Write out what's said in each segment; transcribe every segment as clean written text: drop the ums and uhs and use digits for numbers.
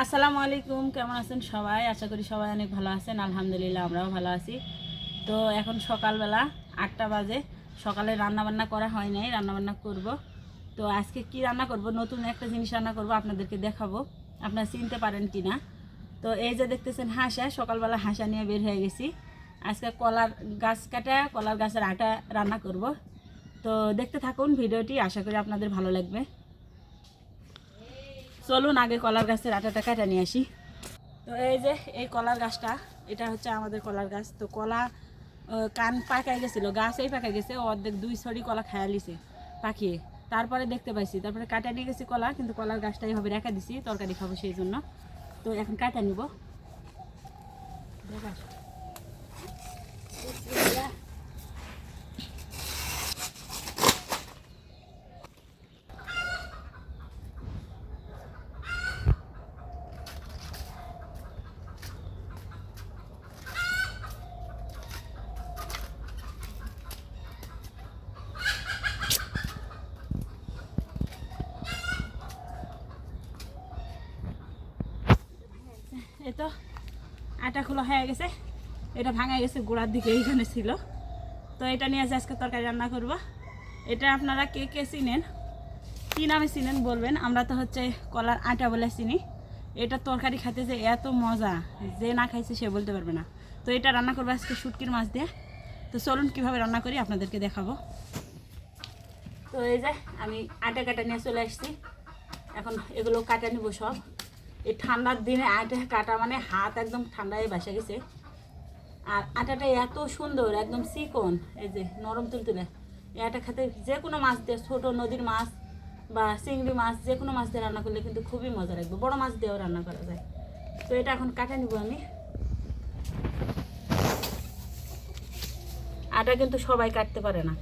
আসসালামু আলাইকুম, কেমন আছেন সবাই? আশা করি সবাই অনেক ভালো আছেন। আলহামদুলিল্লাহ আমরাও ভালো আছি। তো এখন সকালবেলা 8টা বাজে। সকালে রান্নাবান্না করা হয় নাই, রান্নাবান্না করব। তো আজকে কি রান্না করব, নতুন একটা জিনিস রান্না করব, আপনাদেরকে দেখাবো। আপনারা চিনতে পারেন কি না। তো এই যে দেখতেছেন হাঁসা, সকালবেলা হাঁসা নিয়ে বের হয়ে গেছি। আজকে কলার গাছ কাটা, কলার গাছের আটা রান্না করব। তো দেখতে থাকুন ভিডিওটি, আশা করি আপনাদের ভালো লাগবে। চলুন আগে কলার গাছের আটাটা কাটা নিয়ে আসি। তো এই যে এই কলার গাছটা, এটা হচ্ছে আমাদের কলার গাছ। তো কলা কান পাকাই গেছিলো, গাছেই পাকাই গেছে, অর্ধেক 2 ছড়ি কলা খায়া লিছে পাকিয়ে। তারপরে দেখতে পাইছি, তারপরে কাটা নিয়ে গেছি কলা, কিন্তু কলার গাছটা এইভাবে রেখে দিছি, তরকারি খাবো সেই জন্য। তো এখন কাটা নিব। এই তো আটা খোলা হয়ে গেছে, এটা ভাঙা গেছে গোড়ার দিকে, এইখানে ছিল। তো এটা নিয়ে আজকে তরকারি রান্না করব। এটা আপনারা কে কে চিনেন, কী নামে চিনেন বলবেন। আমরা তো হচ্ছে কলার আটা বলে চিনি। এটা তরকারি খেতে যে এত মজা, যে না খাইছে সে বলতে পারবে না। তো এটা রান্না করবো আজকে শুটকির মাছ দিয়ে। তো চলুন কীভাবে রান্না করি আপনাদেরকে দেখাবো। তো এই যে আমি আটা কাটা নিয়ে চলে আসছি, এখন এগুলো কাটা নিব সব। এই ঠান্ডার দিনে আটা কাটা মানে হাত একদম ঠান্ডায় বসে গেছে। আর আটাটা এত সুন্দর, একদম চিকন, এই যে নরম তুলতুলে। এই আটা খেতে যে কোনো মাছ দিয়ে, ছোটো নদীর মাছ বা চিংড়ি মাছ, যে কোনো মাছ দিয়ে রান্না করলে কিন্তু খুবই মজা লাগবে। বড় মাছ দিয়েও রান্না করা যায়। তো এটা এখন কাটা নিব আমি। আটা কিন্তু সবাই কাটতে পারে না।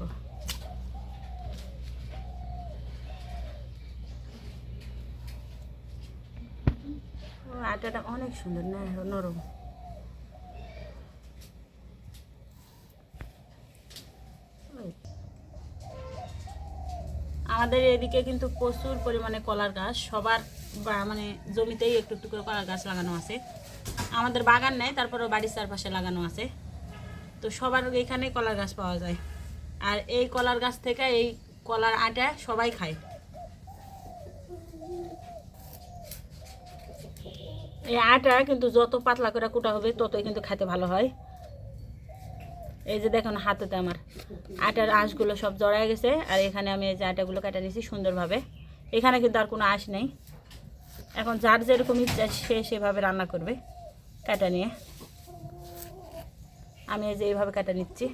আটাটা অনেক সুন্দর, নরম। আমাদের এদিকে কিন্তু প্রচুর পরিমাণে কলার গাছ, সবার মানে জমিতেই একটু একটু করে কলার গাছ লাগানো আছে। আমাদের বাগান নেই, তারপরেও বাড়ির চারপাশে লাগানো আছে। তো সবার এখানে কলার গাছ পাওয়া যায়। আর এই কলার গাছ থেকে এই কলার আটা সবাই খায়। এই আটা কিন্তু যত পাতলা করে কুটা হবে ততই কিন্তু খেতে ভালো হয়। এই যে দেখুন হাতেতে আমার আটার আঁশগুলো সব জড়ায় গেছে। আর এখানে আমি এই যে আটাগুলো কাটা নিয়েছি সুন্দরভাবে। এখানে কিন্তু আর কোনো আঁশ নেই। এখন যার যেরকম ইচ্ছা সে সেভাবে রান্না করবে কাটা নিয়ে। আমি এই যে এইভাবে কাটা নিচ্ছি।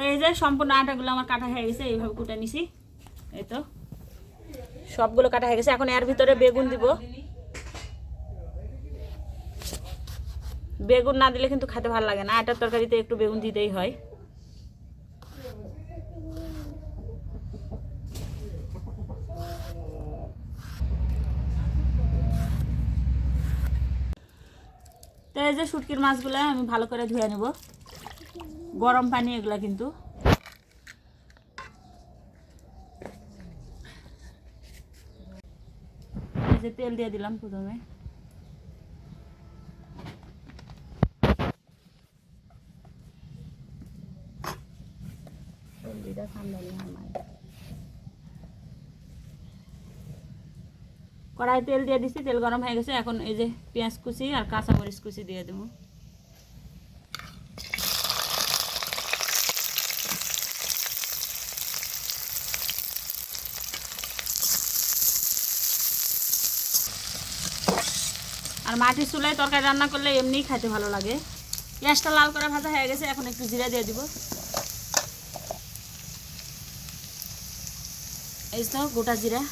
এই যে সম্পূর্ণ আটাগুলো আমার কাটা হয়ে গেছে, এইভাবে কুটে নিছি। এই তো সবগুলো কাটা হয়ে গেছে। এখন এর ভিতরে বেগুন দিব। বেগুন না দিলে কিন্তু খেতে ভালো লাগে না, আটার তরকারিতে একটু বেগুন দিতেই হয়। তো এই যে শুটকির মাছগুলো আমি ভালো করে ধুয়ে নেব, গরম পানি এগুলা কিন্তু। এই যে তেল দিয়ে দিলাম প্রথমে। কড়াই তেল দিয়ে দিচ্ছি, তেল গরম হয়ে গেছে। এখন এই যে পেঁয়াজ কুচি আর কাঁচামরিচ কুচি দিয়ে দেবো। আর মাটির চুলায় তরকারি রান্না করলে এমনিই খেতে ভালো লাগে। পেঁয়াজটা লাল করে ভাজা হয়ে গেছে, এখন একটু জিরা দিয়ে দিব। এই তো গোটা জিরা।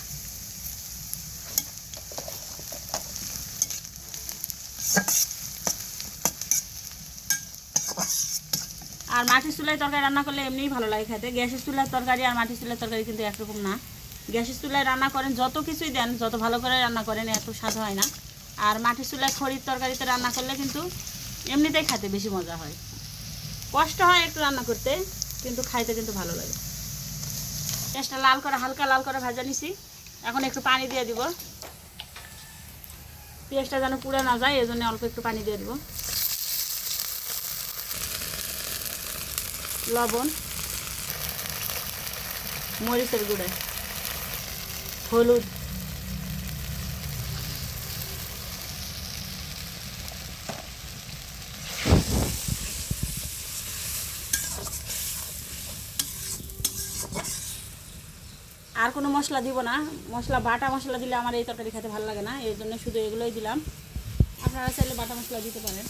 আর মাটির চুলায় তরকারি রান্না করলে এমনিই ভালো লাগে খেতে। গ্যাসের চুলার তরকারি আর মাটির চুলার তরকারি কিন্তু একরকম না। গ্যাসের চুলায় রান্না করেন যত কিছুই দেন, যত ভালো করে রান্না করেন এত স্বাদ হয় না। আর মাটির চুলায় খড়ির তরকারিতে রান্না করলে কিন্তু এমনিতেই খেতে বেশি মজা হয়। কষ্ট হয় একটু রান্না করতে, কিন্তু খাইতে কিন্তু ভালো লাগে। পেঁয়াজটা লাল করে হালকা লাল করে ভাজা নিছি। এখন একটু পানি দিয়ে দিব, পেঁয়াজটা যেন পুড়ে না যায়, এই জন্য অল্প একটু পানি দিয়ে দিব। লবণ, মরিচের গুঁড়ো, হলুদ, আর কোনো মশলা দিব না। মশলা বাটা মশলা দিলে আমার এই তরকারি খেতে ভালো লাগে না, এই জন্য শুধু এগুলোই দিলাম। আপনারা চাইলে বাটা মশলা দিতে পারেন।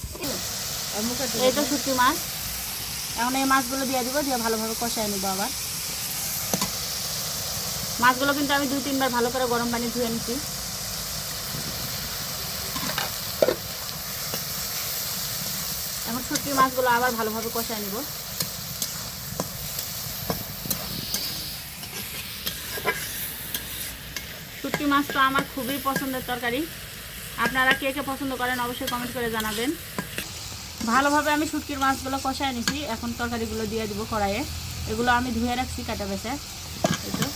এই তো শুটকি মাছ, এখন এই মাছগুলো দিয়ে দিব, দিয়ে ভালোভাবে কষায় নেবো। আবার মাছগুলো কিন্তু আমি 2-3 বার ভালো করে গরম পানি ধুয়ে নিচ্ছি। এখন শুটকি মাছগুলো আবার ভালোভাবে কষায় নেব। শুটকি মাছ তো আমার খুবই পছন্দের তরকারি। আপনারা কে কে পছন্দ করেন অবশ্যই কমেন্ট করে জানাবেন। ভালোভাবে আমি শুটকির মাছগুলো কষায় নিছি। এখন তরকারিগুলো দিয়ে দিব কড়াইয়ে। এগুলো আমি ধুয়ে রাখছি কাটা বেছে। এই তো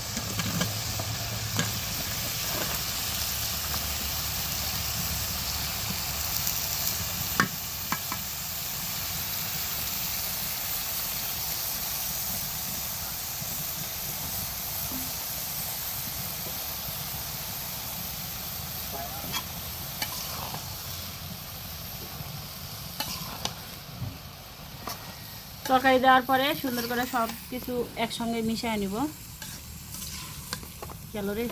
তরকারি দেওয়ার পরে সুন্দর করে সব কিছু একসঙ্গে মিশিয়ে নিব। চলো রে,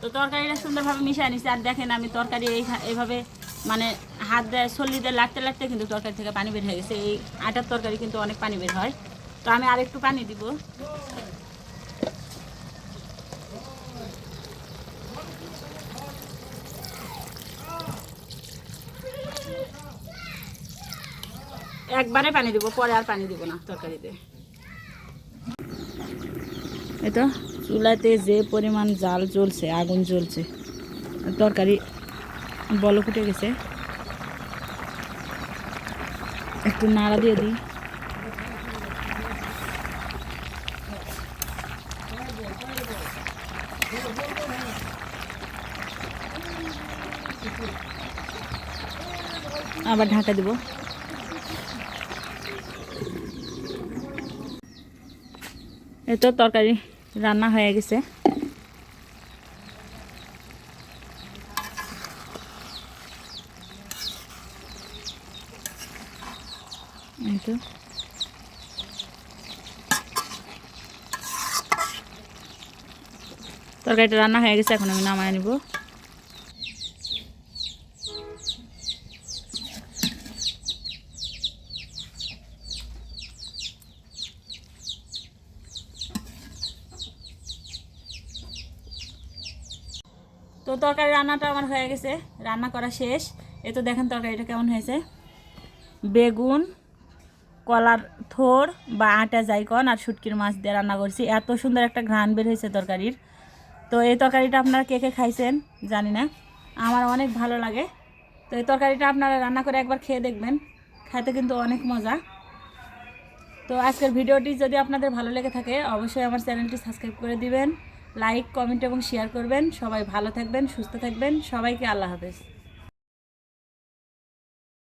তো তরকারিটা সুন্দরভাবে মিশিয়ে নিচ্ছি। আর দেখেন আমি তরকারি এইভাবে মানে হাত দিয়ে ছল্লি দিয়ে লাগতে লাগতে কিন্তু তরকারি থেকে পানি বের হয়ে গেছে। এই আটার তরকারি কিন্তু অনেক পানি বের হয়, তো আমি আর একটু পানি দিব। একবারে পানি দিব, পরে আর পানি দিব না তরকারিতে। এই তো চুলাতে যে পরিমাণ জাল জ্বলছে, আগুন জ্বলছে, তরকারি বলক উঠে গেছে। একটু নাড়া দিয়ে দিই। আবার ঢাকা দিব। এই তো তরকারি রান্না হয়ে গেছে। এই তো তরকারিটা রান্না হয়ে গেছে, এখন আমি নামায় নিব। তো তরকারি রান্নাটা আমার হয়ে গেছে, রান্না করা শেষ। এই তো দেখেন তরকারিটা কেমন হয়েছে। বেগুন, কলার থোড় বা আটা যাইকন আর শুটকির মাছ দিয়ে রান্না করছি। এত সুন্দর একটা ঘ্রাণ বের হয়েছে তরকারির। তো এই তরকারিটা আপনারা কে কে খাইছেন জানি না, আমার অনেক ভালো লাগে। তো এই তরকারিটা আপনারা রান্না করে একবার খেয়ে দেখবেন, খেতে কিন্তু অনেক মজা। তো আজকের ভিডিওটি যদি আপনাদের ভালো লেগে থাকে অবশ্যই আমার চ্যানেলটি সাবস্ক্রাইব করে দিবেন, লাইক, কমেন্ট এবং শেয়ার করবেন। সবাই ভালো থাকবেন, সুস্থ থাকবেন। সবাইকে আল্লাহ হাফেজ।